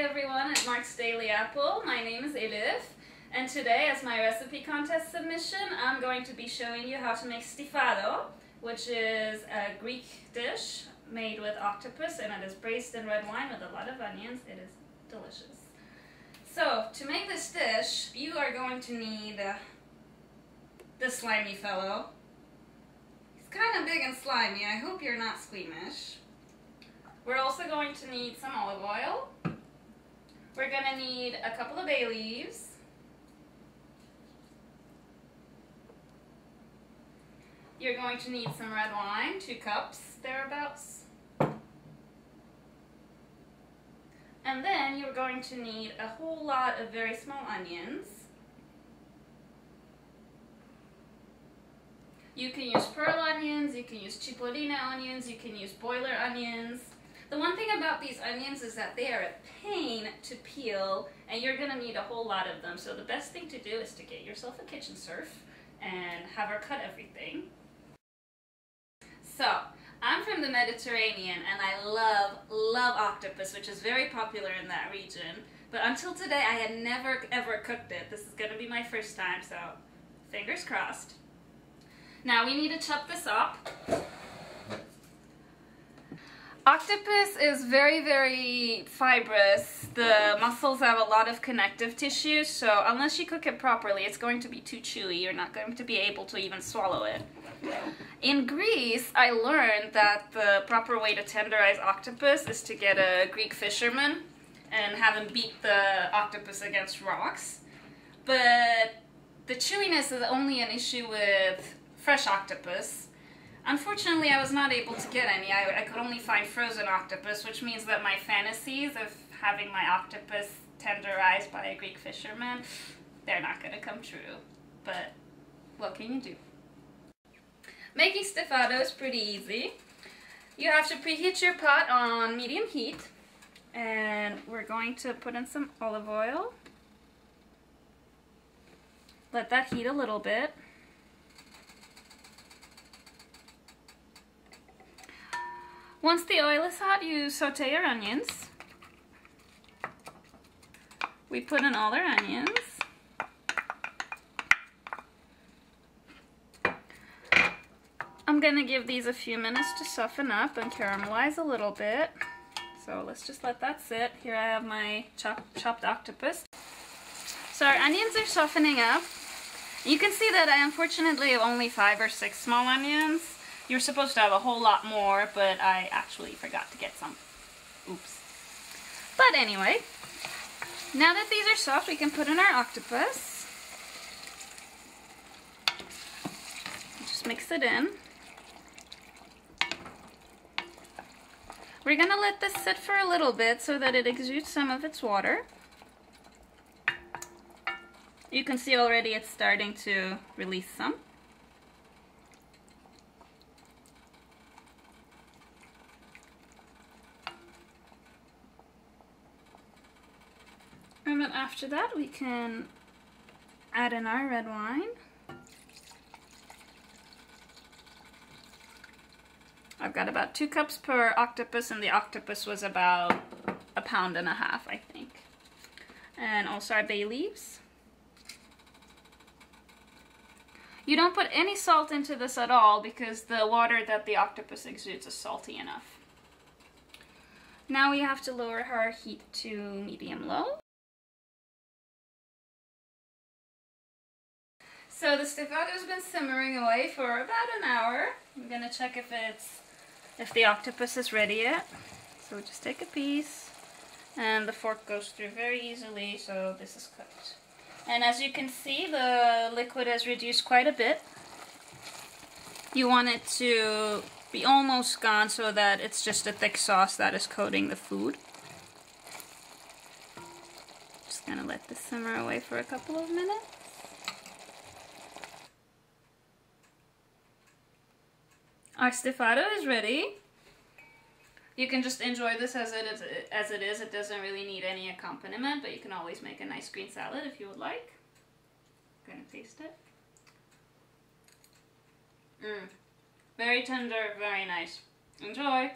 everyone at Mark's Daily Apple. My name is Elif, and today as my recipe contest submission I'm going to be showing you how to make Stifado, which is a Greek dish made with octopus, and it is braised in red wine with a lot of onions. It is delicious. So to make this dish you are going to need this slimy fellow. He's kind of big and slimy. I hope you're not squeamish. We're also going to need some olive oil. We're going to need a couple of bay leaves. You're going to need some red wine, 2 cups, thereabouts. And then you're going to need a whole lot of very small onions. You can use pearl onions, you can use cipollina onions, you can use boiler onions. The one thing about these onions is that they are a pain to peel, and you're going to need a whole lot of them. So the best thing to do is to get yourself a kitchen serf and have her cut everything. So, I'm from the Mediterranean and I love octopus, which is very popular in that region. But until today I had never ever cooked it. This is going to be my first time, so fingers crossed. Now we need to chop this up. Octopus is very fibrous. The muscles have a lot of connective tissue, so unless you cook it properly, it's going to be too chewy. You're not going to be able to even swallow it. In Greece, I learned that the proper way to tenderize octopus is to get a Greek fisherman and have him beat the octopus against rocks. But the chewiness is only an issue with fresh octopus. Unfortunately, I was not able to get any. I could only find frozen octopus, which means that my fantasies of having my octopus tenderized by a Greek fisherman, they're not going to come true. But what can you do? Making Stifado is pretty easy. You have to preheat your pot on medium heat, and we're going to put in some olive oil. Let that heat a little bit. Once the oil is hot, you saute your onions. We put in all our onions. I'm gonna give these a few minutes to soften up and caramelize a little bit. So let's just let that sit. Here I have my chopped octopus. So our onions are softening up. You can see that I unfortunately have only 5 or 6 small onions. You're supposed to have a whole lot more, but I actually forgot to get some. Oops. But anyway, now that these are soft, we can put in our octopus. Just mix it in. We're going to let this sit for a little bit so that it exudes some of its water. You can see already it's starting to release some. And then after that we can add in our red wine. I've got about 2 cups per octopus, and the octopus was about 1.5 pounds, I think. And also our bay leaves. You don't put any salt into this at all because the water that the octopus exudes is salty enough. Now we have to lower our heat to medium-low. So the Stifado's been simmering away for about an hour. I'm gonna check if the octopus is ready yet. So just take a piece, and the fork goes through very easily, so this is cooked. And as you can see, the liquid has reduced quite a bit. You want it to be almost gone so that it's just a thick sauce that is coating the food. Just gonna let this simmer away for a couple of minutes. Our Stifado is ready. You can just enjoy this as it is. It doesn't really need any accompaniment, but you can always make a nice green salad if you would like. I'm gonna taste it. Very tender, very nice. Enjoy!